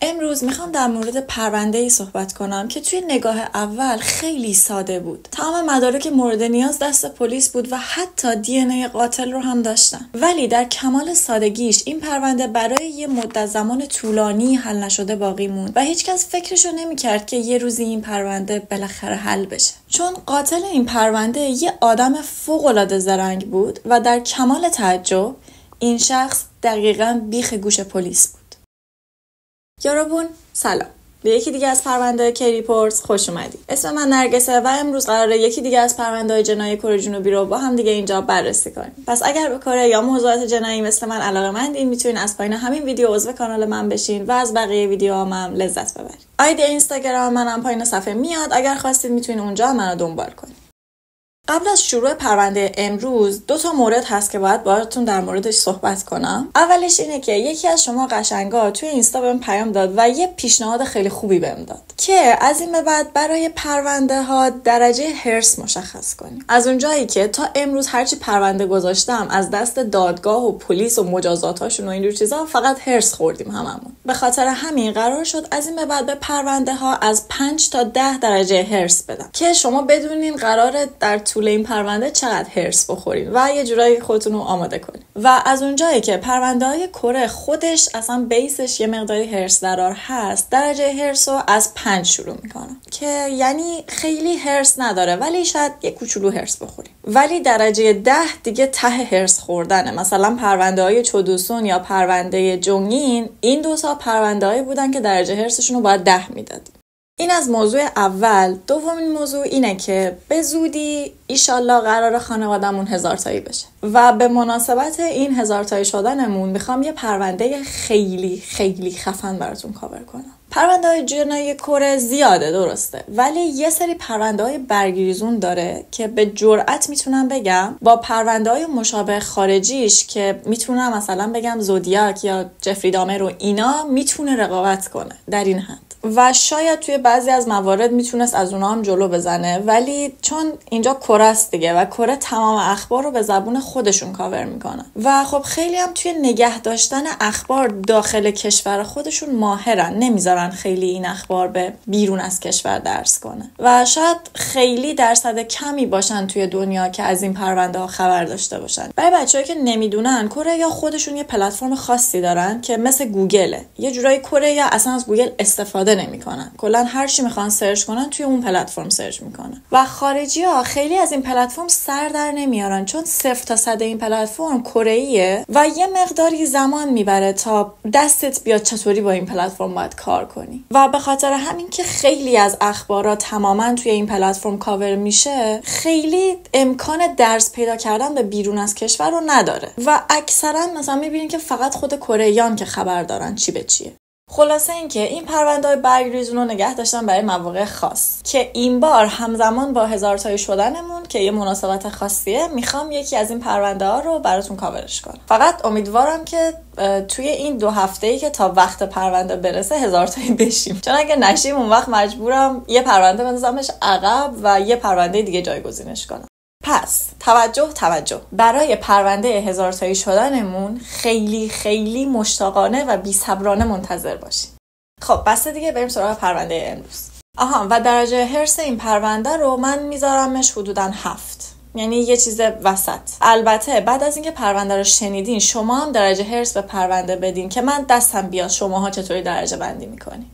امروز میخوام در مورد پرونده‌ای صحبت کنم که توی نگاه اول خیلی ساده بود. تمام مدارک مورد نیاز دست پلیس بود و حتی دی ان ای قاتل رو هم داشتن. ولی در کمال سادگیش این پرونده برای یه مدت زمان طولانی حل نشده باقی موند و هیچکس فکرشو نمی‌کرد که یه روزی این پرونده بالاخره حل بشه. چون قاتل این پرونده یه آدم فوق‌العاده زرنگ بود و در کمال تعجب این شخص دقیقاً بیخ گوش پلیس بود. یارابون سلام، به یکی دیگه از پرونده کی ریپورتس خوش اومدید. اسم من نرگسه و امروز قراره یکی دیگه از پرونده‌های جنایی کره جنوبی رو با هم دیگه اینجا بررسی کنیم. پس اگر به کره یا موضوعات جنایی مثل من علاقه‌مندین میتونین از پایین همین ویدیو عضو کانال من بشین و از بقیه ویدیوهام هم لذت ببرید. آیدی اینستاگرام منم پایین صفحه میاد، اگر خواستید میتونین اونجا منو دنبال کنید. قبل از شروع پرونده امروز 2 مورد هست که باید باهاتون در موردش صحبت کنم. اولش اینه که یکی از شما قشنگا توی اینستا بهم پیام داد و یه پیشنهاد خیلی خوبی بهم داد که از این به بعد برای پرونده ها درجه هرس مشخص کنیم. از اونجایی که تا امروز هرچی پرونده گذاشتم از دست دادگاه و پلیس و مجازاتاشون و اینجور چیزا فقط هرس خوردیم هممون. به خاطر همین قرار شد از این به بعد به پرونده ها از 5 تا 10 درجه هرس بدم که شما بدونین قراره در طول این پرونده چقدر هرس بخورین و یه جورایی خودتون رو آماده کنین. و از اونجایی که پرونده‌های کره خودش اصلا بیسش یه مقداری هرس درار هست، درجه هرس رو از 5 شروع میکنم که یعنی خیلی هرس نداره ولی شاید یه کوچولو هرس بخوریم. ولی درجه 10 دیگه ته هرس خوردنه. مثلا پرونده‌های چودوسون یا پرونده جونگین، این 2 پرونده‌ای بودن که درجه هرسشون رو باید 10 میدادیم. این از موضوع اول. دومین موضوع اینه که به زودی ایشالله قرار خانوادمون 1000 تایی بشه و به مناسبت این 1000 تایی شدنمون میخوام یه پرونده خیلی خیلی خفن براتون کاور کنم. پرونده های جنایی کره زیاده درسته، ولی یه سری پرونده های برگریزون داره که به جرئت میتونم بگم با پرونده های مشابه خارجیش که میتونم مثلا بگم زودیاک یا جفری دامر و اینا میتونه رقابت کنه در این حد و شاید توی بعضی از موارد میتونست از اونها هم جلو بزنه. ولی چون اینجا کره است دیگه و کره تمام اخبار رو به زبون خودشون کاور میکنن و خب خیلی هم توی نگه داشتن اخبار داخل کشور خودشون ماهرن، نمیذارن خیلی این اخبار به بیرون از کشور درس کنه و شاید خیلی درصد کمی باشن توی دنیا که از این پرونده ها خبر داشته باشن. برای بچه‌ای که نمیدونن، کره یا خودشون یه پلتفرم خاصی دارن که مثل گوگله. یه جورایی کره یا اصلا از گوگل استفاده نمیکنن، کلا هر چی میخوان سرچ کنن توی اون پلتفرم سرچ میکنن و خارجی‌ها خیلی از این پلتفرم سر در نمیارن چون 0 تا 100 این پلتفرم کره‌ایه و یه مقداری زمان میبره تا دستت بیاد چطوری با این پلتفرم باید کار کنی و به خاطر همین که خیلی از اخبارات تماما توی این پلتفرم کاور میشه، خیلی امکان درس پیدا کردن به بیرون از کشور رو نداره و اکثرا مثلا میبینین که فقط خود کره‌ایان که خبر دارن چی به چیه. خلاصه این که این پرونده‌های برگریزون رو نگه داشتم برای مواقع خاص که این بار همزمان با 1000 تایی شدنمون که یه مناسبت خاصیه میخوام یکی از این پرونده ها رو براتون کاورش کنم. فقط امیدوارم که توی این 2 هفته‌ای که تا وقت پرونده برسه 1000 تایی بشیم، چون اگه نشیم اون وقت مجبورم یه پرونده بندازمش عقب و یه پرونده دیگه جایگزینش کنم. پس توجه برای پرونده 1000 تایی شدنمون خیلی خیلی مشتاقانه و بی‌صبرانه منتظر باشین. خب بس دیگه بریم سراغ پرونده امروز. و درجه هرس این پرونده رو من میذارمش حدوداً 7، یعنی یه چیز وسط. البته بعد از اینکه پرونده رو شنیدین شما هم درجه هرس به پرونده بدین که من دستم بیاد شماها چطوری درجه بندی میکنین.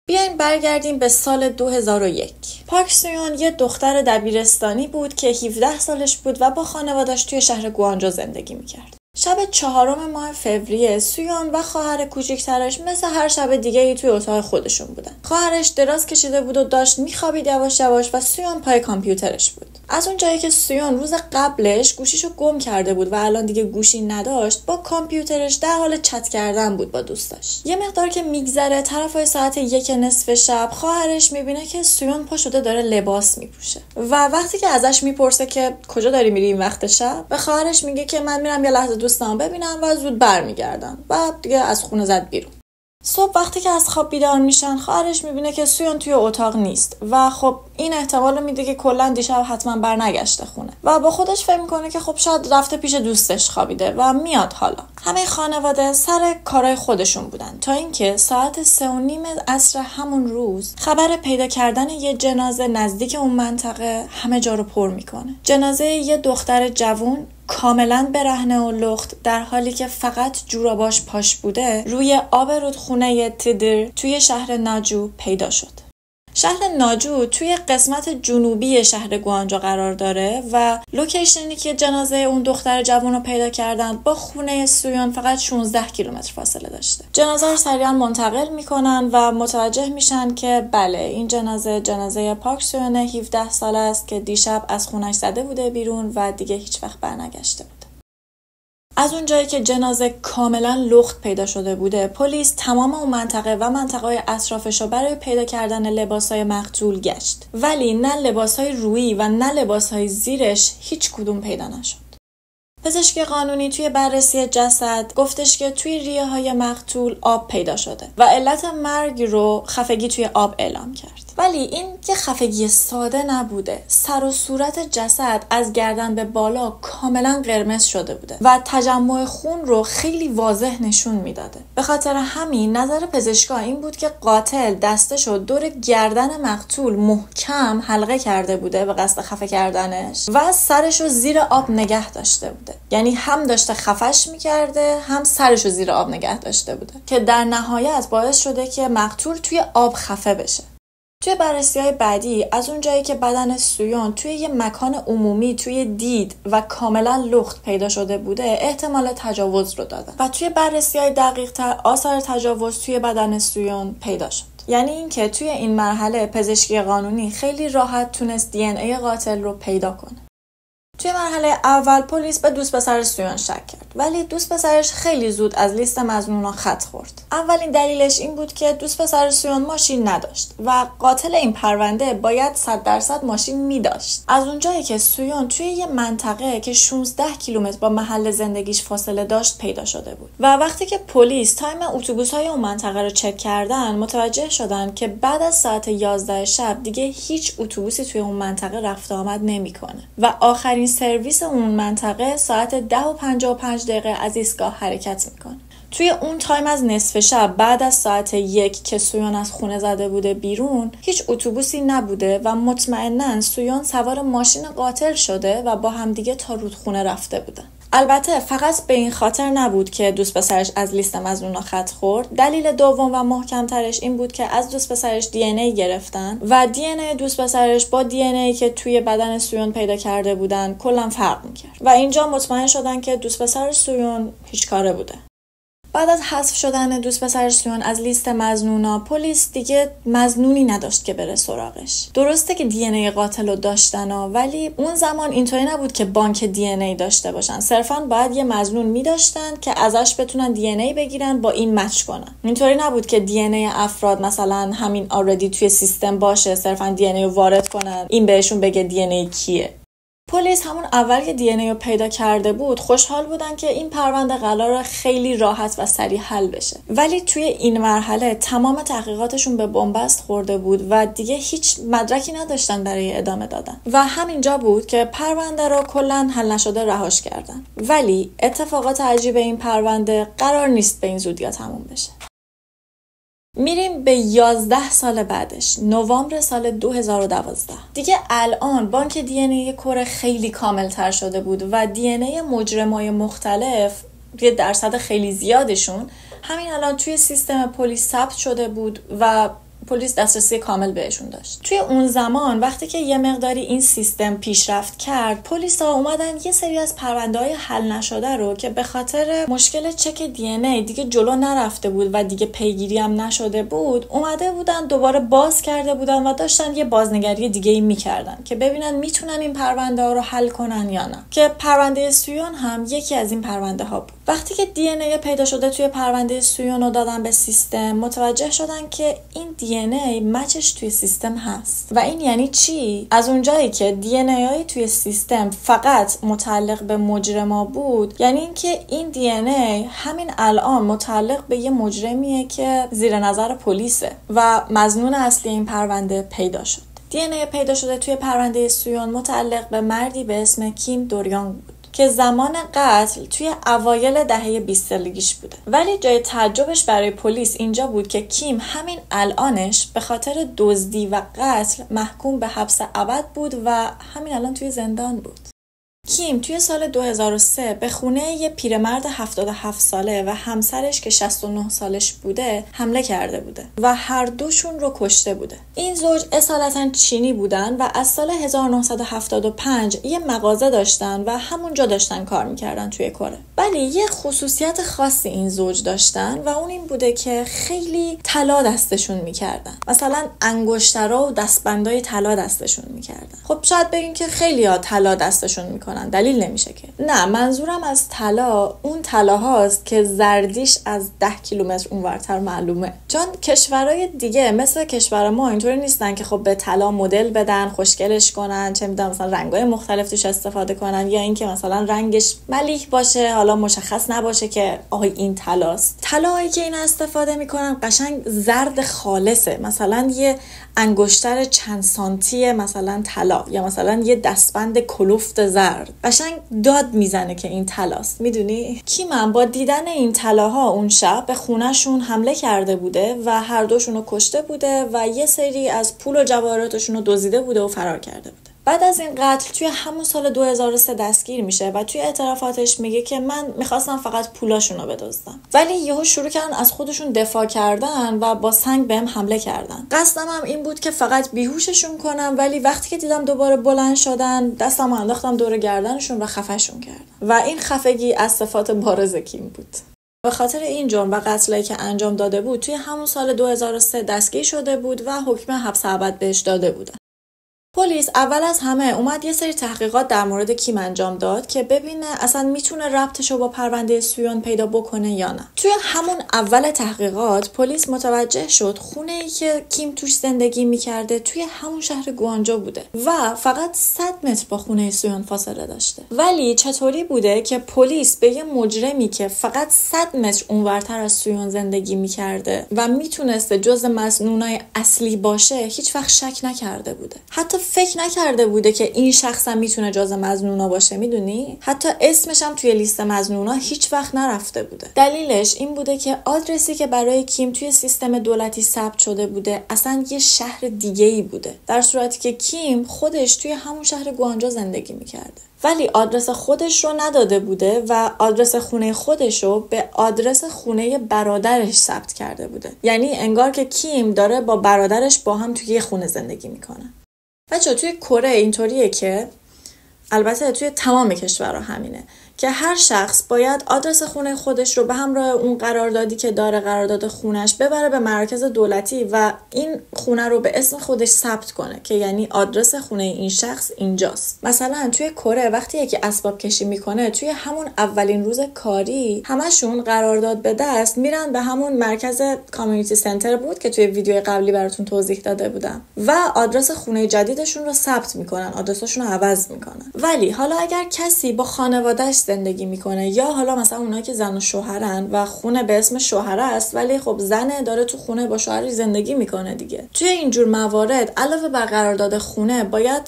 بیاین برگردیم به سال 2001. پاک سویون یه دختر دبیرستانی بود که 17 سالش بود و با خانواده‌اش توی شهر گوانجو زندگی میکرد. شب 4 ماه فوریه سویون و خواهر کوچیکترش مثل هر شب دیگه‌ای توی اتاق خودشون بودن. خواهرش دراز کشیده بود و داشت میخوابید یواش یواش و سویون پای کامپیوترش بود. از اون جایی که سویون روز قبلش گوشیشو گم کرده بود و الان دیگه گوشی نداشت، با کامپیوترش در حال چت کردن بود با دوستاش. یه مقدار که میگذره طرفای ساعت 1 شب خواهرش میبینه که سویون پا شده داره لباس میپوشه و وقتی که ازش میپرسه که کجا داری میری این وقت شب، به خواهرش میگه که من میرم یه لحظه دوستام ببینم و زود برمیگردم و دیگه از خونه زد بیرون. صبح وقتی که از خواب بیدار میشن خواهرش میبینه که سویون توی اتاق نیست و خب این احتمال میده که کلا دیشب حتما برنگشته خونه و با خودش فکر میکنه که خب شاید رفته پیش دوستش خوابیده و میاد. حالا همه خانواده سر کارهای خودشون بودن تا اینکه ساعت 3:30 عصر همون روز خبر پیدا کردن یه جنازه نزدیک اون منطقه همه جا رو پر میکنه. جنازه یه دختر جوون کاملا برهنه و لخت در حالی که فقط جوراباش پاش بوده روی آب رودخونه تیدر توی شهر ناجو پیدا شد. شهر ناجو توی قسمت جنوبی شهر گوانجو قرار داره و لوکیشنی که جنازه اون دختر جوان رو پیدا کردن با خونه سویون فقط 16 کیلومتر فاصله داشته. جنازه رو سریعا منتقل میکنن و متوجه میشن که بله این جنازه پاک سویون 17 ساله است که دیشب از خونش زده بوده بیرون و دیگه هیچ وقت برنگشته بود. از اون جایی که جنازه کاملا لخت پیدا شده بوده، پلیس تمام اون منطقه و منطقه‌های اطرافش رو برای پیدا کردن لباسای مقتول گشت، ولی نه لباسای رویی و نه لباسای زیرش هیچ کدوم پیدا نشد. پزشک قانونی توی بررسی جسد گفتش که توی ریه‌های مقتول آب پیدا شده و علت مرگ رو خفگی توی آب اعلام کرد. ولی این یه خفگی ساده نبوده. سر و صورت جسد از گردن به بالا کاملا قرمز شده بوده و تجمع خون رو خیلی واضح نشون میداده. به خاطر همین نظر پزشکا این بود که قاتل دستشو دور گردن مقتول محکم حلقه کرده بوده به قصد خفه کردنش و سرشو زیر آب نگه داشته بوده. یعنی هم داشته خفش میکرده هم سرشو زیر آب نگه داشته بوده که در نهایت باعث شده که مقتول توی آب خفه بشه. توی بررسی‌های بعدی از اون جایی که بدن سویون توی یه مکان عمومی توی دید و کاملا لخت پیدا شده بوده احتمال تجاوز رو دادن و توی بررسی‌های دقیق‌تر آثار تجاوز توی بدن سویون پیدا شد. یعنی اینکه توی این مرحله پزشکی قانونی خیلی راحت تونست دی ان ای قاتل رو پیدا کنه. توی مرحله اول پلیس به دوست پسر سویون شک کرد، ولی دوست پسرش خیلی زود از لیست مظنونا خط خورد. اولین دلیلش این بود که دوست پسر سویون ماشین نداشت و قاتل این پرونده باید 100% ماشین می داشت. از اونجایی که سویون توی یه منطقه که 16 کیلومتر با محل زندگیش فاصله داشت پیدا شده بود و وقتی که پلیس تایم اتوبوس‌های اون منطقه رو چک کردن متوجه شدن که بعد از ساعت 11 شب دیگه هیچ اتوبوسی توی اون منطقه رفت آمد نمی‌کنه و آخرین سرویس اون منطقه ساعت 10:55 از ایستگاه حرکت میکنه. توی اون تایم از نصف شب بعد از ساعت 1 که سویون از خونه زده بوده بیرون هیچ اتوبوسی نبوده و مطمئناً سویون سوار ماشین قاتل شده و با همدیگه تا رودخونه رفته بودن. البته فقط به این خاطر نبود که دوست پسرش از لیست مظنونا خط خورد. دلیل دوم و محکمترش این بود که از دوست پسرش دی ان ای گرفتن و دی ان ای دوست پسرش با دی ان ای که توی بدن سویون پیدا کرده بودن کلا فرق میکرد و اینجا مطمئن شدن که دوست پسر سویون هیچ کاره بوده. بعد از حذف شدن دوست پسر سویون از لیست مظنونا پلیس دیگه مظنونی نداشت که بره سراغش. درسته که دی ان ای قاتل رو داشتن ولی اون زمان اینطوری نبود که بانک دی ان ای داشته باشن. صرفاً باید یه مظنون می‌داشتن که ازش بتونن دی ان ای بگیرن با این مچ کنن. اینطوری نبود که دی ان ای افراد مثلا همین آردی توی سیستم باشه صرفاً دی ان ای رو وارد کنن این بهشون بگه دی ان ای کیه. پلیس همون اول که دی ان ای رو پیدا کرده بود خوشحال بودن که این پرونده قراره خیلی راحت و سریع حل بشه، ولی توی این مرحله تمام تحقیقاتشون به بنبست خورده بود و دیگه هیچ مدرکی نداشتن برای ادامه دادن و همینجا بود که پرونده رو کلاً حل نشده رهاش کردن. ولی اتفاقات عجیب این پرونده قرار نیست به این زودی تموم بشه. میریم به 11 سال بعدش، نوامبر سال 2012. دیگه الان بانک دی ان ای کور خیلی کامل تر شده بود و دی ان ای مجرمای مختلف یه درصد خیلی زیادشون همین الان توی سیستم پلیس ثبت شده بود و پلیس دسترسی کامل بهشون داشت. توی اون زمان وقتی که یه مقداری این سیستم پیشرفت کرد پلیس ها اومدن یه سری از پرونده‌های حل نشده رو که به خاطر مشکل چک دی ان ای دیگه جلو نرفته بود و دیگه پیگیری هم نشده بود اومده بودن دوباره باز کرده بودن و داشتن یه بازنگری دیگه ای میکردن که ببینن میتونن این پرونده ها رو حل کنن یا نه، که پرونده سویون هم یکی از این پرونده ها بود. وقتی که دی ان ای پیدا شده توی پرونده سویون رو دادن به سیستم، متوجه شدن که این دی ان ای مچش توی سیستم هست. و این یعنی چی؟ از اونجایی که دی ان ای توی سیستم فقط متعلق به مجرما بود، یعنی اینکه این دی ان ای همین الان متعلق به یه مجرمیه که زیر نظر پلیسه و مظنون اصلی این پرونده پیدا شد. دی ان ای پیدا شده توی پرونده سویون متعلق به مردی به اسم کیم دوریانگ بود که زمان قتل توی اوایل دهه 20 سالگیش بوده. ولی جای تعجبش برای پلیس اینجا بود که کیم همین الانش به خاطر دزدی و قتل محکوم به حبس ابد بود و همین الان توی زندان بود. کیم توی سال 2003 به خونه یه پیرمرد 77 ساله و همسرش که 69 سالش بوده حمله کرده بوده و هر دوشون رو کشته بوده. این زوج اصالتا چینی بودن و از سال 1975 یه مغازه داشتن و همونجا داشتن کار میکردن توی کره. ولی یه خصوصیت خاصی این زوج داشتن و اون این بوده که خیلی طلا دستشون میکردن. مثلا انگشترا و دستبندای طلا دستشون میکردن. خب شاید بگین که خیلی‌ها طلا دستشون میکنن، دلیل نمیشه که. نه، منظورم از طلا اون طلا هاست که زردیش از 10 کیلومتر اونورتر معلومه. چون کشورهای دیگه مثل کشور ما اینطوری نیستن که خب به طلا مدل بدن، خوشگلش کنن، چه میدونم مثلا رنگای مختلف توش استفاده کنن، یا اینکه مثلا رنگش ملیح باشه، حالا مشخص نباشه که آهای این طلاست. طلایی که اینا استفاده میکنن قشنگ زرد خالصه، مثلا یه انگشتر چند سانتی مثلا طلا، یا مثلا یه دستبند کلفت زرد، قشنگ داد میزنه که این طلاست. میدونی کیمم با دیدن این طلاها اون شب به خونهشون حمله کرده بوده و هر دوشون رو کشته بوده و یه سری از پول و جواهراتشون رو دزدیده بوده و فرار کرده بوده. بعد از این قتل توی همون سال 2003 دستگیر میشه و توی اعترافاتش میگه که من میخواستم فقط پولاشون رو بدزدم، ولی یهو شروع کردن از خودشون دفاع کردن و با سنگ بهم حمله کردن. قصدم هم این بود که فقط بیهوششون کنم، ولی وقتی که دیدم دوباره بلند شدن دستم رو انداختم دور گردنشون و خفهشون کردم. و این خفگی از صفات بارز کیم بود. به خاطر این جرم و قتلایی که انجام داده بود توی همون سال 2003 دستگیر شده بود و حکم حبس ابد بهش داده بودن. پلیس اول از همه اومد یه سری تحقیقات در مورد کیم انجام داد که ببینه اصلا میتونه ربطشو با پرونده سویون پیدا بکنه یا نه. توی همون اول تحقیقات پلیس متوجه شد خونه‌ای که کیم توش زندگی میکرده توی همون شهر گوانجو بوده و فقط 100 متر با خونه سویون فاصله داشته. ولی چطوری بوده که پلیس به یه مجرمی که فقط 100 متر اونورتر از سویون زندگی میکرده و میتونسته جز مظنونای اصلی باشه هیچ وقت شک نکرده بوده؟ حتی فکر نکرده بوده که این شخص هم میتونه جزء مظنونا باشه. میدونی حتی اسمش هم توی لیست مظنونا هیچ وقت نرفته بوده. دلیلش این بوده که آدرسی که برای کیم توی سیستم دولتی ثبت شده بوده اصلا یه شهر دیگه‌ای بوده، در صورتی که کیم خودش توی همون شهر گوانجو زندگی میکرده. ولی آدرس خودش رو نداده بوده و آدرس خونه خودش رو به آدرس خونه برادرش ثبت کرده بوده. یعنی انگار که کیم داره با برادرش با هم توی یه خونه زندگی میکنه. بچه توی کره اینطوریه که البته توی تمام کشورها همینه که هر شخص باید آدرس خونه خودش رو به همراه اون قراردادی که داره، قرارداد خونش، ببره به مرکز دولتی و این خونه رو به اسم خودش ثبت کنه که یعنی آدرس خونه این شخص اینجاست. مثلا توی کره وقتی یکی اسباب کشی میکنه توی همون اولین روز کاری همشون قرارداد به دست میرن به همون مرکز کامیونیتی سنتر بود که توی ویدیو قبلی براتون توضیح داده بودم و آدرس خونه جدیدشون رو ثبت میکنن، آدرسشون رو عوض میکنن. ولی حالا اگر کسی با خانواده‌اش زندگی میکنه یا حالا مثلا اونایی که زن و شوهرن و خونه به اسم شوهر است ولی خب زنه داره تو خونه با شوهرش زندگی میکنه دیگه، توی اینجور موارد علاوه بر قرارداد خونه باید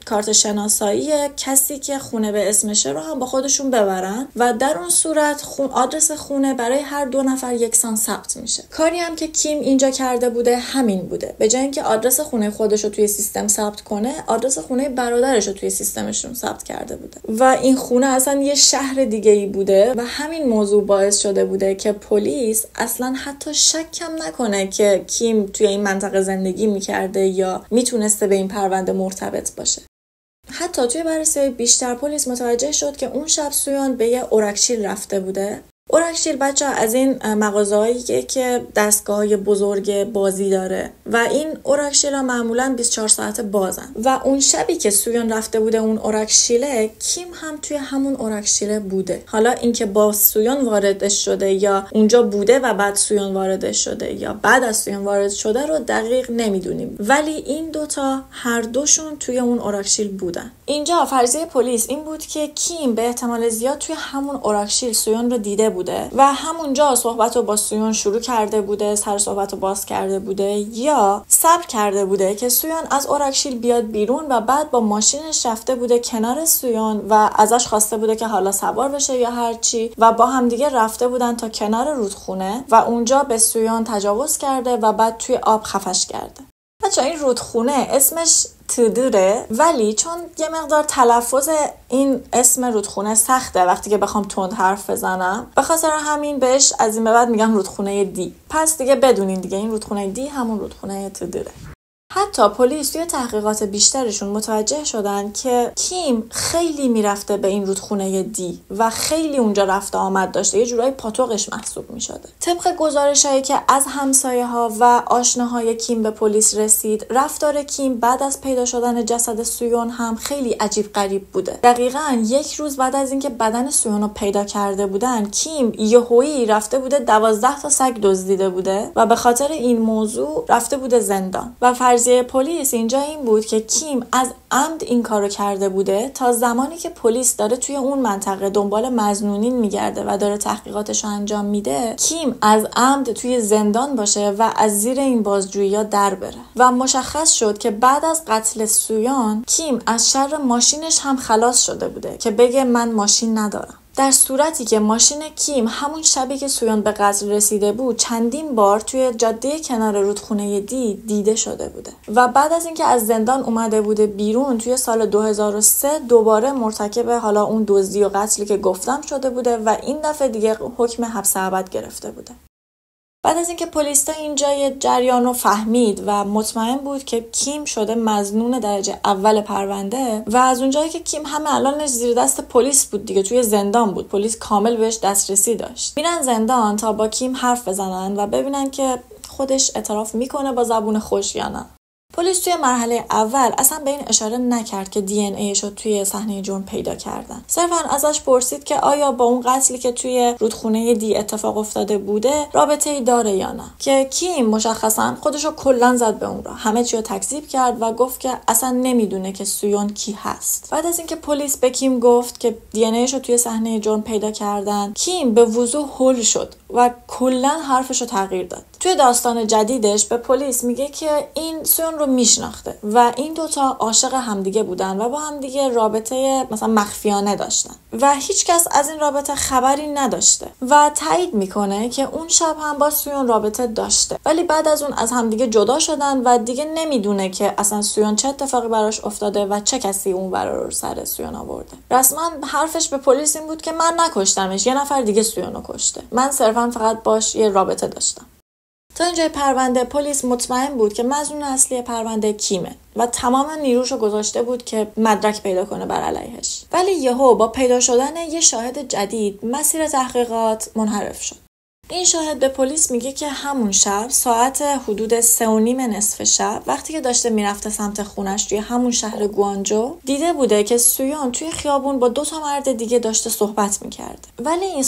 کارت شناسایی کسی که خونه به اسمشه رو هم با خودشون ببرن و در اون صورت آدرس خونه برای هر 2 نفر یکسان ثبت میشه. کاری هم که کیم اینجا کرده بوده همین بوده. به جای اینکه آدرس خونه خودش رو توی سیستم ثبت کنه، آدرس خونه برادرش رو توی سیستمشون ثبت کرده بوده و این خونه اصلا یه شهر دیگه ای بوده و همین موضوع باعث شده بوده که پلیس اصلا حتی شک کم نکنه که کیم توی این منطقه زندگی میکرده یا میتونسته به این پرونده مرتبط باشه. حتی توی بررسی بیشتر پلیس متوجه شد که اون شب سویون به یه اورکچیل رفته بوده اورکشیل بچه از این مغازه‌هاییه که دستگاه‌های بزرگ بازی داره و این اورکشیل ها معمولاً 24 ساعت بازن و اون شبی که سویون رفته بوده اون اورکشیله، کیم هم توی همون اورکشیله بوده. حالا اینکه با سویون واردش شده یا اونجا بوده و بعد سویون واردش شده یا بعد از سویون وارد شده رو دقیق نمیدونیم، ولی این دوتا هر دوشون توی اون اورکشیل بودن. اینجا فرضیه پلیس این بود که کیم به احتمال زیاد توی همون اورکشیل سویون رو دیده بوده و همونجا صحبت رو با سویون شروع کرده بوده، سر صحبت رو باز کرده بوده یا صبر کرده بوده که سویون از اورکشیل بیاد بیرون و بعد با ماشینش رفته بوده کنار سویون و ازش خواسته بوده که حالا سوار بشه یا هرچی و با همدیگه رفته بودن تا کنار رودخونه و اونجا به سویون تجاوز کرده و بعد توی آب خفش کرده. بچه این رودخونه اسمش تودوره، ولی چون یه مقدار تلفظ این اسم رودخونه سخته وقتی که بخوام تند حرف بزنم، به خاطر همین بهش از این به بعد میگم رودخونه دی. پس دیگه بدونین دیگه این رودخونه دی همون رودخونه تودوره. حتی پلیس توی تحقیقات بیشترشون متوجه شدن که کیم خیلی میرفته به این رودخونه دی و خیلی اونجا رفته آمد داشته، یه جورایی پاتوقش محسوب میشده. طبق گزارشایی که از همسایه‌ها و آشناهای کیم به پلیس رسید، رفتار کیم بعد از پیدا شدن جسد سویون هم خیلی عجیب غریب بوده. دقیقاً یک روز بعد از اینکه بدن سویون رو پیدا کرده بودن، کیم یهویی رفته بوده 12 تا سگ دزدیده بوده و به خاطر این موضوع رفته بوده زندان. و فرضیه پلیس اینجا این بود که کیم از عمد این کارو کرده بوده تا زمانی که پلیس داره توی اون منطقه دنبال مظنونین میگرده و داره تحقیقاتش رو انجام میده، کیم از عمد توی زندان باشه و از زیر این بازجویی‌ها در بره. و مشخص شد که بعد از قتل سویان، کیم از شر ماشینش هم خلاص شده بوده که بگه من ماشین ندارم. در صورتی که ماشین کیم همون شبی که سویان به قتل رسیده بود چندین بار توی جاده کنار رودخونه دی دیده شده بوده و بعد از اینکه از زندان اومده بوده بیرون توی سال 2003 دوباره مرتکب حالا اون دزدی و قتلی که گفتم شده بوده و این دفعه دیگه حکم حبس ابد گرفته بوده. بعد از اینکه پلیس تا اینجای جریان رو فهمید و مطمئن بود که کیم شده مظنون درجه اول پرونده و از اونجایی که کیم همه الانش زیر دست پلیس بود دیگه، توی زندان بود، پلیس کامل بهش دسترسی داشت، میرن زندان تا با کیم حرف بزنن و ببینن که خودش اعتراف میکنه با زبون خوش یا نه. پلیس توی مرحله اول اصلا به این اشاره نکرد که دی ان ایش رو توی صحنه جرم پیدا کردن. صرفا ازش پرسید که آیا با اون قتلی که توی رودخونه دی اتفاق افتاده بوده رابطه‌ای داره یا نه، که کیم مشخصا خودشو کلا زد به اون را، همه چی رو تکذیب کرد و گفت که اصلا نمیدونه که سویون کی هست. بعد از اینکه پلیس به کیم گفت که دی ان ایش رو توی صحنه جرم پیدا کردن، کیم به وضوح هول شد و کلا حرفشو تغییر داد. توی داستان جدیدش به پلیس میگه که این سویون رو میشناخته و این دوتا عاشق همدیگه بودن و با همدیگه رابطه مثلا مخفیانه داشتن و هیچکس از این رابطه خبری نداشته و تایید میکنه که اون شب هم با سویون رابطه داشته، ولی بعد از اون از همدیگه جدا شدن و دیگه نمیدونه که اصلا سویون چه اتفاقی براش افتاده و چه کسی اون ورا رو سر سویون آورده. رسما حرفش به پلیس این بود که من نکشتمش، یه نفر دیگه سویون رو کشته، من صرفا فقط باش یه رابطه داشتم. تا اینجای پرونده پلیس مطمئن بود که مظنون اصلی پرونده کیمه و تمام نیروشو گذاشته بود که مدرک پیدا کنه بر علیهش، ولی یهو با پیدا شدن یه شاهد جدید مسیر تحقیقات منحرف شد. این شاهد به پلیس میگه که همون شب ساعت حدود 3:30 نصف شب وقتی که داشته میرفته سمت خونش توی همون شهر گوانجو دیده بوده که سویون توی خیابون با 2 مرد دیگه داشته صحبت میکرده، ولی این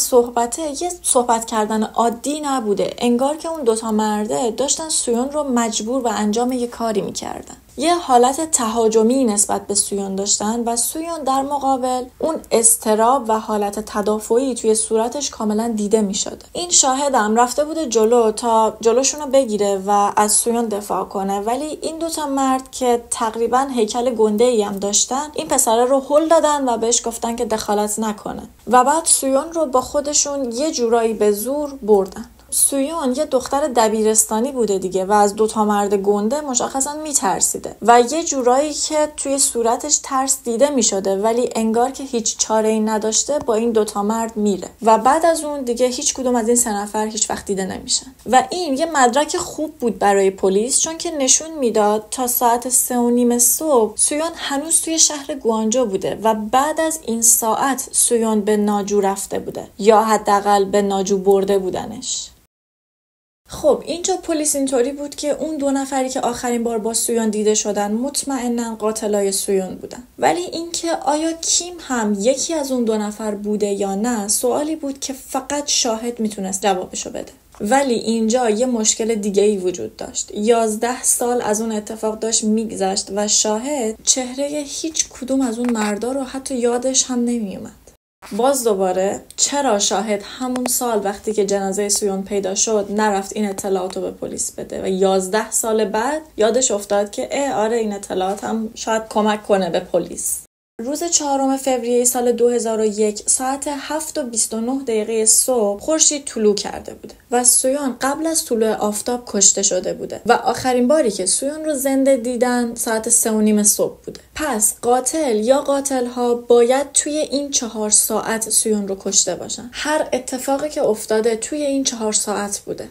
یه صحبت کردن عادی نبوده، انگار که اون 2 مرده داشتن سویون رو مجبور به انجام یه کاری میکردن. یه حالت تهاجمی نسبت به سویون داشتن و سویون در مقابل اون اضطراب و حالت تدافعی توی صورتش کاملا دیده می شده. این شاهدم رفته بوده جلو تا جلوشونو بگیره و از سویون دفاع کنه، ولی این 2 مرد که تقریبا هیکل گنده‌ای هم داشتن این پسره رو هل دادن و بهش گفتن که دخالت نکنه و بعد سویون رو با خودشون یه جورایی به زور بردن. سویون یه دختر دبیرستانی بوده دیگه و از دوتا مرد گنده مشخصا میترسیده و یه جورایی که توی صورتش ترس دیده میشده، ولی انگار که هیچ چاره‌ای نداشته با این دوتا مرد میره و بعد از اون دیگه هیچ کدوم از این 3 نفر هیچ وقت دیده نمیشن. و این یه مدرک خوب بود برای پلیس، چون که نشون میداد تا ساعت 3:30 صبح سویون هنوز توی شهر گوانجو بوده و بعد از این ساعت سویون به ناجو رفته بوده یا حداقل به ناجو برده بودنش. خب اینجا پلیس اینطوری بود که اون 2 نفری که آخرین بار با سویون دیده شدن مطمئناً قاتلای سویون بودن، ولی اینکه آیا کیم هم یکی از اون 2 نفر بوده یا نه سوالی بود که فقط شاهد میتونست جوابشو بده. ولی اینجا یه مشکل دیگه‌ای وجود داشت. 11 سال از اون اتفاق داشت میگذشت و شاهد چهره هیچ کدوم از اون مردا رو حتی یادش هم نمیومد. باز دوباره چرا شاهد همون سال وقتی که جنازه سویون پیدا شد نرفت این اطلاعاتو به پلیس بده و 11 سال بعد یادش افتاد که آره این اطلاعات هم شاید کمک کنه به پلیس. روز 4 فوریه سال 2001 ساعت 7:29 صبح خورشید طلوع کرده بوده و سویون قبل از طلوع آفتاب کشته شده بوده و آخرین باری که سویون رو زنده دیدن ساعت 3:30 صبح بوده. پس قاتل یا قاتل‌ها باید توی این 4 ساعت سویون رو کشته باشن. هر اتفاقی که افتاده توی این 4 ساعت بوده.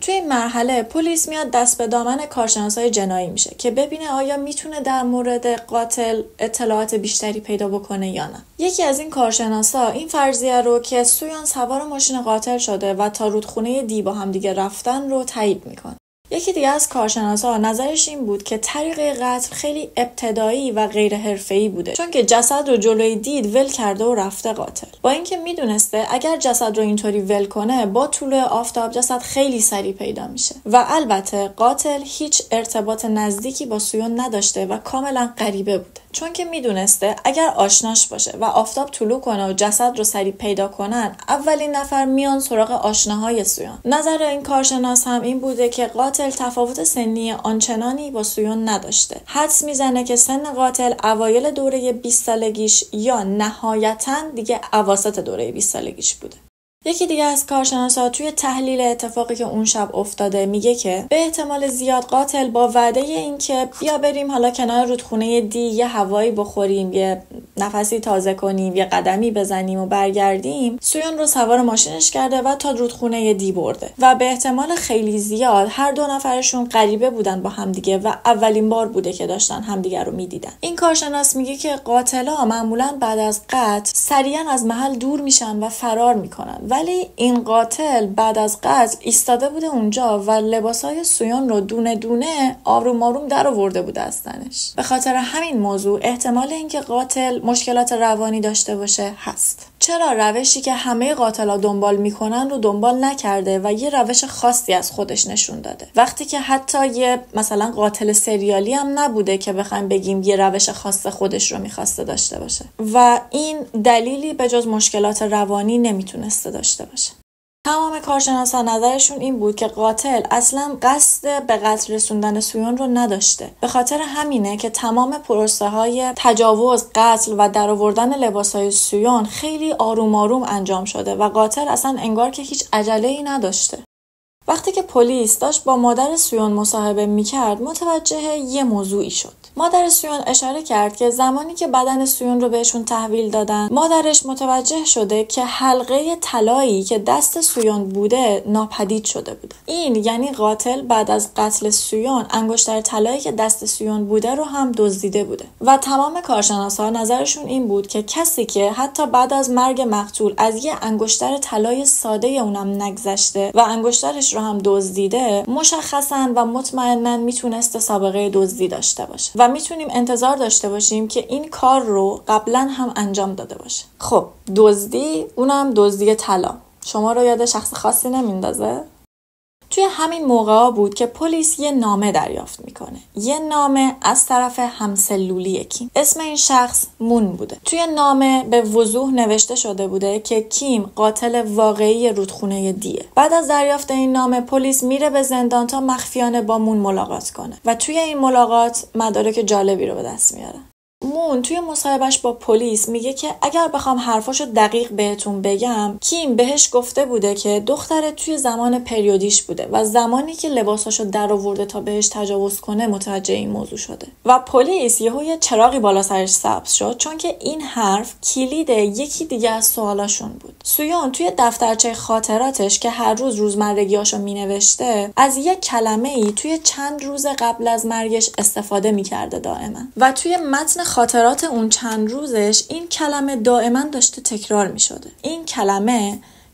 توی این مرحله پلیس میاد دست به دامن کارشناسای جنایی میشه که ببینه آیا میتونه در مورد قاتل اطلاعات بیشتری پیدا بکنه یا نه. یکی از این کارشناسا این فرضیه رو که سویون سوار ماشین قاتل شده و تا رودخونه دی با هم دیگه رفتن رو تایید میکنه. یکی دیگه از کارشناسا نظرش این بود که طریق قتل خیلی ابتدایی و غیر حرفه‌ای بوده، چون که جسد رو جلوی دید ول کرده و رفته قاتل. با اینکه میدونسته اگر جسد رو اینطوری ول کنه با طلوع آفتاب جسد خیلی سریع پیدا میشه و البته قاتل هیچ ارتباط نزدیکی با سویون نداشته و کاملا غریبه بوده، چون که میدونسته اگر آشناش باشه و آفتاب طلوع کنه و جسد رو سریع پیدا کنن اولین نفر میان سراغ آشناهای سویون. نظر این کارشناس هم این بوده که قاتل تفاوت سنی آنچنانی با سویون نداشته. حدس میزنه که سن قاتل اوایل دوره 20 سالگیش یا نهایتاً دیگه اواسط دوره 20 سالگیش بوده. یکی دیگه از کارشناسا توی تحلیل اتفاقی که اون شب افتاده میگه که به احتمال زیاد قاتل با وعده این که بیا بریم حالا کنار رودخونه دی یه هوایی بخوریم، یه نفسی تازه کنیم، یه قدمی بزنیم و برگردیم، سویون رو سوار ماشینش کرده و تا رودخونه دی برده و به احتمال خیلی زیاد هر 2 نفرشون غریبه بودن با همدیگه و اولین بار بوده که داشتن همدیگه رو میدیدن. این کارشناس میگه که قاتلا معمولاً بعد از قتل سریعا از محل دور میشن و فرار میکنن، ولی این قاتل بعد از قتل ایستاده بوده اونجا و لباسای سویون رو دونه دونه آروم آروم در آورده بوده از تنش. به خاطر همین موضوع احتمال اینکه قاتل مشکلات روانی داشته باشه هست. چرا روشی که همه قاتلا دنبال میکنن رو دنبال نکرده و یه روش خاصی از خودش نشون داده، وقتی که حتی یه مثلا قاتل سریالی هم نبوده که بخوایم بگیم یه روش خاص خودش رو میخواسته داشته باشه و این دلیلی به جز مشکلات روانی نمیتونسته داشته باشه. تمام کارشناسا نظرشون این بود که قاتل اصلا قصد به قتل رسوندن سویون رو نداشته. به خاطر همینه که تمام پروسه های تجاوز، قتل و درآوردن لباسای سویون خیلی آروم آروم انجام شده و قاتل اصلا انگار که هیچ عجله‌ای نداشته. وقتی که پلیس داشت با مادر سویون مصاحبه میکرد متوجه یه موضوعی شد. مادر سویون اشاره کرد که زمانی که بدن سویون رو بهشون تحویل دادن مادرش متوجه شده که حلقه طلایی که دست سویون بوده ناپدید شده بوده. این یعنی قاتل بعد از قتل سویون انگشتر طلایی که دست سویون بوده رو هم دزدیده بوده و تمام کارشناسا نظرشون این بود که کسی که حتی بعد از مرگ مقتول از یه انگشتر طلای ساده اونم نگذشته و انگشترش رو هم دزدیده مشخصاً و مطمئناً میتونسته سابقه دزدی داشته باشه و میتونیم انتظار داشته باشیم که این کار رو قبلا هم انجام داده باشه. خب دزدی، اونم دزدی طلا، شما رو یاد شخص خاصی نمیندازه؟ توی همین موقعا بود که پلیس یه نامه دریافت میکنه. یه نامه از طرف همسلولی کیم. اسم این شخص مون بوده. توی نامه به وضوح نوشته شده بوده که کیم قاتل واقعی رودخونه دیه. بعد از دریافت این نامه پلیس میره به زندان تا مخفیانه با مون ملاقات کنه و توی این ملاقات مدارک جالبی رو به دست میاره. مون توی مصاحبهش با پلیس میگه که اگر بخوام حرفاشو دقیق بهتون بگم، کیم بهش گفته بوده که دختره توی زمان پریودیش بوده و زمانی که لباساشو در آورده تا بهش تجاوز کنه متوجه این موضوع شده. و پلیس یه چراغی بالا سرش سبز شد، چون که این حرف کلید یکی دیگه از سوالاشون بود. سویون توی دفترچه خاطراتش که هر روز روزمرگیاشو مینوشته، از یک کلمه‌ای توی چند روز قبل از مرگش استفاده میکرده دائما، و توی متن خاطرات اون چند روزش این کلمه دائما داشته تکرار میشده. این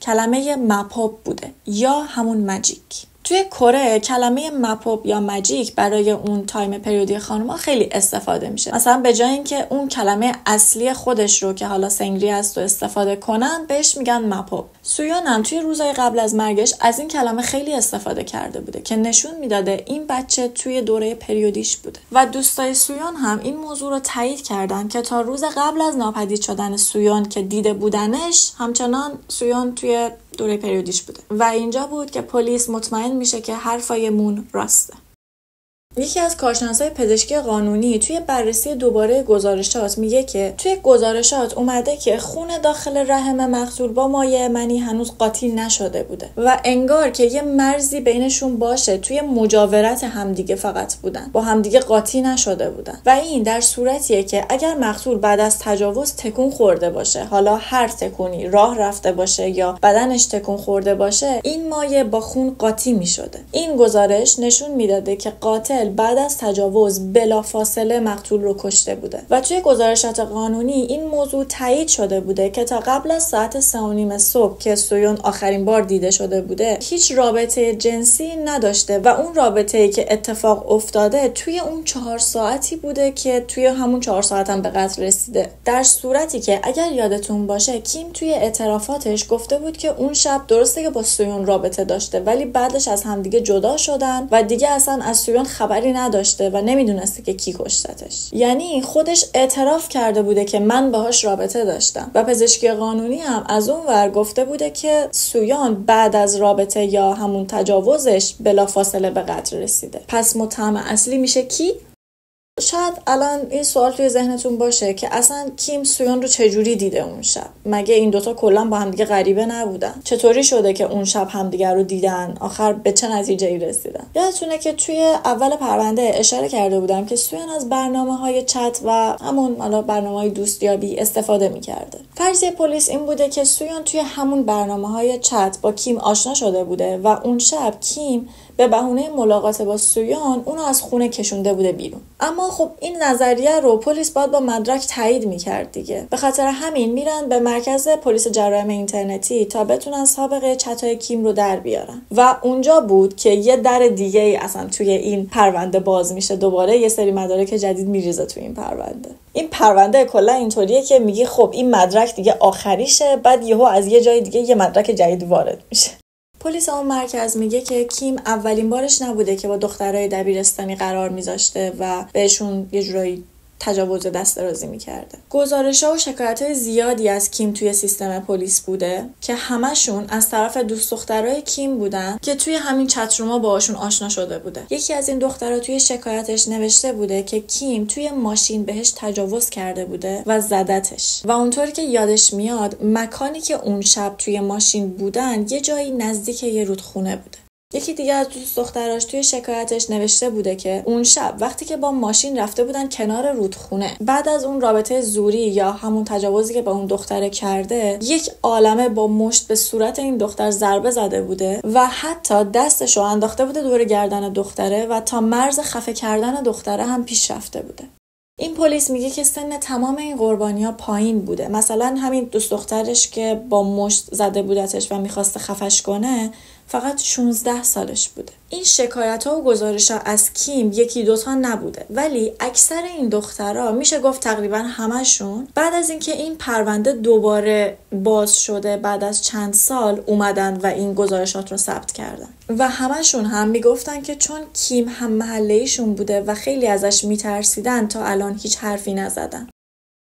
کلمه مپوب بوده یا همون ماجیک. توی کره کلمه مپوب یا ماجیک برای اون تایم پریودی خانوما خیلی استفاده میشه. مثلا به جای اینکه اون کلمه اصلی خودش رو که حالا سنگری است و استفاده کنن، بهش میگن مپوب. سویون هم توی روزهای قبل از مرگش از این کلمه خیلی استفاده کرده بوده که نشون میداده این بچه توی دوره پریودیش بوده. و دوستای سویون هم این موضوع رو تایید کردن که تا روز قبل از ناپدید شدن سویون که دیده بودنش، همچنان سویون توی دوره پریودیش بوده. و اینجا بود که پلیس مطمئن میشه که حرفای مون راسته. یکی از کارشناسای پزشکی قانونی توی بررسی دوباره گزارشات میگه که توی گزارشات اومده که خون داخل رحم مقتول با مایع منی هنوز قاطی نشده بوده و انگار که یه مرزی بینشون باشه، توی مجاورت همدیگه فقط بودن، با همدیگه قاطی نشده بودن. و این در صورتیه که اگر مقتول بعد از تجاوز تکون خورده باشه، حالا هر تکونی، راه رفته باشه یا بدنش تکون خورده باشه، این مایع با خون قاطی میشده. این گزارش نشون میداده که قاتل بعد از تجاوز بلافاصله مقتول رو کشته بوده. و توی گزارشات قانونی این موضوع تایید شده بوده که تا قبل از ساعت 3:30 صبح که سویون آخرین بار دیده شده بوده، هیچ رابطه جنسی نداشته و اون رابطه‌ای که اتفاق افتاده توی اون 4 ساعتی بوده که توی همون 4 ساعت هم به قتل رسیده. در صورتی که اگر یادتون باشه، کیم توی اعترافاتش گفته بود که اون شب درسته که با سویون رابطه داشته، ولی بعدش از همدیگه جدا شدن و دیگه اصلا از سویون خبری نداشته و نمیدونسته که کی کشتتش. یعنی خودش اعتراف کرده بوده که من باهاش رابطه داشتم. و پزشکی قانونی هم از اون ور گفته بوده که سویان بعد از رابطه یا همون تجاوزش بلافاصله به قتل رسیده. پس متهم اصلی میشه کی؟ شاید الان این سوال توی ذهنتون باشه که اصلا کیم سویون رو چجوری دیده اون شب؟ مگه این دوتا کلا با همدیگه غریبه نبودن؟ چطوری شده که اون شب همدیگه رو دیدن؟ آخر به چه نتیجه‌ای رسیدن؟ یادتونه که توی اول پرونده اشاره کرده بودم که سویون از برنامه‌های چت و همون حالا برنامه‌های دوستیابی استفاده می‌کرده. فرضیه پلیس این بوده که سویون توی همون برنامه‌های چت با کیم آشنا شده بوده و اون شب کیم به بهونه ملاقات با سویان اونو از خونه کشونده بوده بیرون. اما خب این نظریه رو پلیس باید با مدرک تایید میکرد دیگه. به خاطر همین میرن به مرکز پلیس جرایم اینترنتی تا بتونن سابقه چتای کیم رو در بیارن. و اونجا بود که یه در دیگه ای اصلا توی این پرونده باز میشه. دوباره یه سری مدارک جدید میریزه توی این پرونده. این پرونده کلا اینطوریه که میگی خب این مدرک دیگه آخریشه، بعد یهو از یه جای دیگه یه مدرک جدید وارد میشه. پلیس اون مرکز میگه که کیم اولین بارش نبوده که با دخترای دبیرستانی قرار میذاشته و بهشون یه جورایی تجاوز دست درازی میکرده. گزارش‌ها و شکایت‌های زیادی از کیم توی سیستم پلیس بوده که همشون از طرف دوست دخترای کیم بودن که توی همین چتروما باهاشون آشنا شده بوده. یکی از این دخترها توی شکایتش نوشته بوده که کیم توی ماشین بهش تجاوز کرده بوده و زدتش. و اونطوری که یادش میاد مکانی که اون شب توی ماشین بودن یه جایی نزدیک یه رودخونه بوده. یکی دیگه از دوست دختراش توی شکایتش نوشته بوده که اون شب وقتی که با ماشین رفته بودن کنار رودخونه، بعد از اون رابطه زوری یا همون تجاوزی که با اون دختره کرده، یک عالمه با مشت به صورت این دختر ضربه زده بوده و حتی دستشو انداخته بوده دور گردن دختره و تا مرز خفه کردن دختره هم پیش رفته بوده. این پلیس میگه که سن تمام این قربانی‌ها پایین بوده. مثلا همین دوست دخترش که با مشت زده بودتش و میخواسته خفش کنه فقط 16 سالش بوده. این شکایت‌ها و گزارش‌ها از کیم یکی دوتا نبوده، ولی اکثر این دخترها میشه گفت تقریبا همشون بعد از اینکه این پرونده دوباره باز شده بعد از چند سال اومدن و این گزارشات رو ثبت کردن و همشون هم میگفتن که چون کیم هم محله‌ایشون بوده و خیلی ازش میترسیدن تا الان هیچ حرفی نزدن.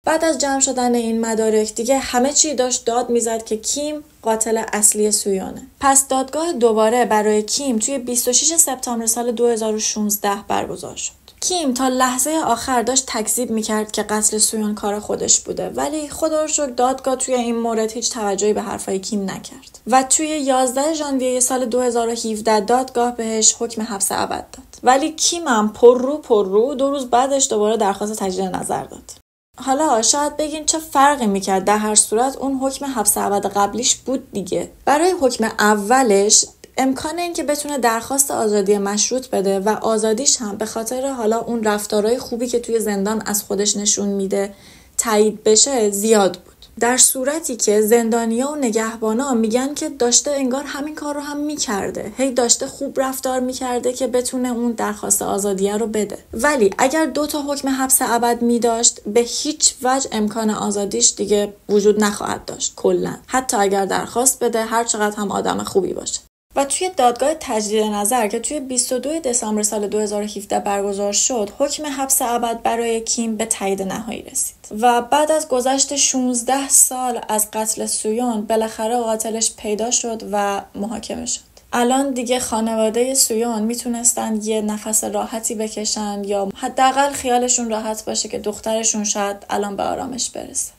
بعد از جمع شدن این مدارک دیگه همه چی داشت داد میزد که کیم قاتل اصلی سویانه. پس دادگاه دوباره برای کیم توی 26 سپتامبر سال 2016 برگزار شد. کیم تا لحظه آخر داشت تکذیب میکرد که قتل سویون کار خودش بوده، ولی خدا رو شکر دادگاه توی این مورد هیچ توجهی به حرفای کیم نکرد و توی 11 ژانویه سال 2017 دادگاه بهش حکم حبس ابد داد. ولی کیم هم پر رو 2 روز بعدش دوباره درخواست تجدید نظر داد. حالا شاید بگین چه فرقی میکرد؟ در هر صورت اون حکم حبس ابد قبلیش بود دیگه. برای حکم اولش امکان این که بتونه درخواست آزادی مشروط بده و آزادیش هم به خاطر حالا اون رفتارهای خوبی که توی زندان از خودش نشون میده تایید بشه زیاد بود. در صورتی که زندانیا و نگهبانا میگن که داشته انگار همین کار رو هم میکرده، هی داشته خوب رفتار میکرده که بتونه اون درخواست آزادیه رو بده. ولی اگر 2 تا حکم حبس ابد میداشت به هیچ وجه امکان آزادیش دیگه وجود نخواهد داشت کلا، حتی اگر درخواست بده، هر چقدر هم آدم خوبی باشه. و توی دادگاه تجدید نظر که توی 22 دسامبر سال 2017 برگزار شد، حکم حبس ابد برای کیم به تایید نهایی رسید و بعد از گذشت 16 سال از قتل سویون بالاخره قاتلش پیدا شد و محاکمه شد. الان دیگه خانواده سویون میتونستن یه نفس راحتی بکشن یا حداقل خیالشون راحت باشه که دخترشون شاید الان به آرامش برسه.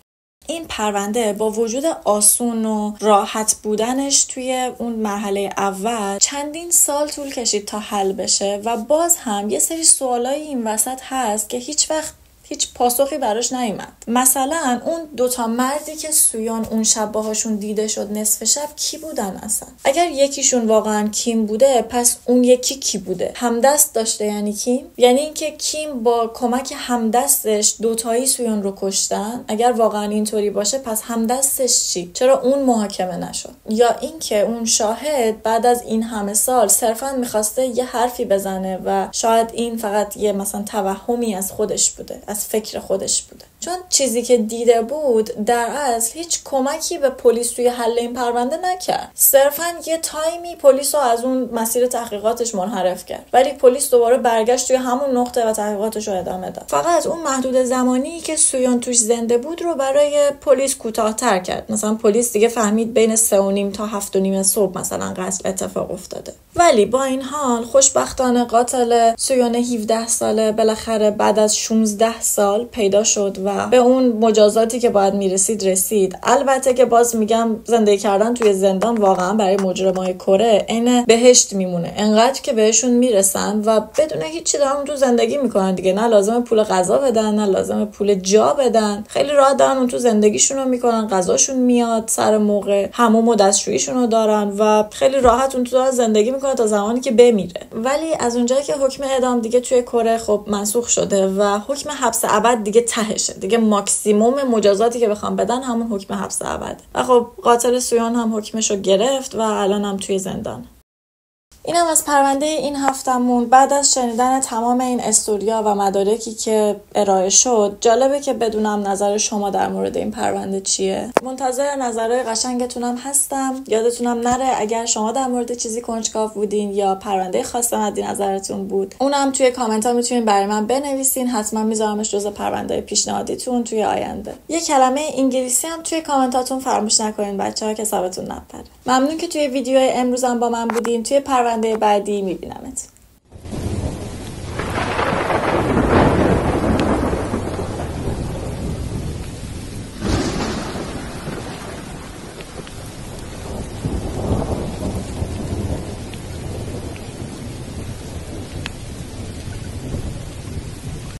این پرونده با وجود آسون و راحت بودنش توی اون مرحله اول چندین سال طول کشید تا حل بشه و باز هم یه سری سوالای این وسط هست که هیچ پاسخی براش نیومد. مثلا اون 2 مردی که سویون اون شب باهاشون دیده شد نصف شب کی بودن اصلا؟ اگر یکیشون واقعا کیم بوده پس اون یکی کی بوده؟ همدست داشته یعنی کیم؟ یعنی اینکه کیم با کمک همدستش 2 سویون رو کشتن؟ اگر واقعا اینطوری باشه پس همدستش چی؟ چرا اون محاکمه نشد؟ یا اینکه اون شاهد بعد از این همه سال صرفا میخواسته یه حرفی بزنه و شاید این فقط یه مثلا توهمی از خودش بوده، از فکر خودش بوده. چون چیزی که دیده بود در اصل هیچ کمکی به پلیس توی حل این پرونده نکرد. صرفاً یه تایمی پلیس رو از اون مسیر تحقیقاتش منحرف کرد، ولی پلیس دوباره برگشت توی همون نقطه و تحقیقاتش رو ادامه داد. فقط اون محدود زمانی که سویون توش زنده بود رو برای پلیس کوتاه‌تر کرد. مثلا پلیس دیگه فهمید بین 3:30 تا 7:30 صبح مثلا قتل اتفاق افتاده. ولی با این حال خوشبختانه قاتل سویون 17 ساله بالاخره بعد از 16 سال پیدا شد و به اون مجازاتی که باید رسید. البته که باز میگم زندگی کردن توی زندان واقعا برای مجرمای کره عین بهشت میمونه. انقدر که بهشون میرسن و بدون هیچی دارن تو زندگی میکنن دیگه، نه لازم پول غذا بدن نه لازم پول جا بدن، خیلی راحت دارن اون تو زندگیشون رو میکنن، غذاشون میاد سر موقع، حموم و دستشوییشون رو دارن و خیلی راحت اون تو زندگی میکنن تا زمانی که بمیره. ولی از اونجایی که حکم اعدام دیگه توی کره خب منسوخ شده و حکم حبس ابد دیگه تهشه، دیگه ماکسیموم مجازاتی که بخوام بدن همون حکم حبس ابد. و خب قاتل سویون هم حکمشو گرفت و الان هم توی زندان. اینم از پرونده این هفتمون. بعد از شنیدن تمام این استوریا و مدارکی که ارائه شد، جالبه که بدونم نظر شما در مورد این پرونده چیه. منتظر نظرهای قشنگتونم هستم. یادتونم نره اگر شما در مورد چیزی کنجکاو بودین یا پرونده خاص مد نظرتون بود، اونم توی کامنت ها میتونین برای من بنویسین. حتما میذارمش جزو پرونده پیشنهادیتون توی آینده. یه کلمه انگلیسی هم توی کامنتاتون فراموش نکنین بچه‌ها که حسابتون نپره. ممنون که توی ویدیو امروزم با من بودین. توی پرونده بعدی میبینمت.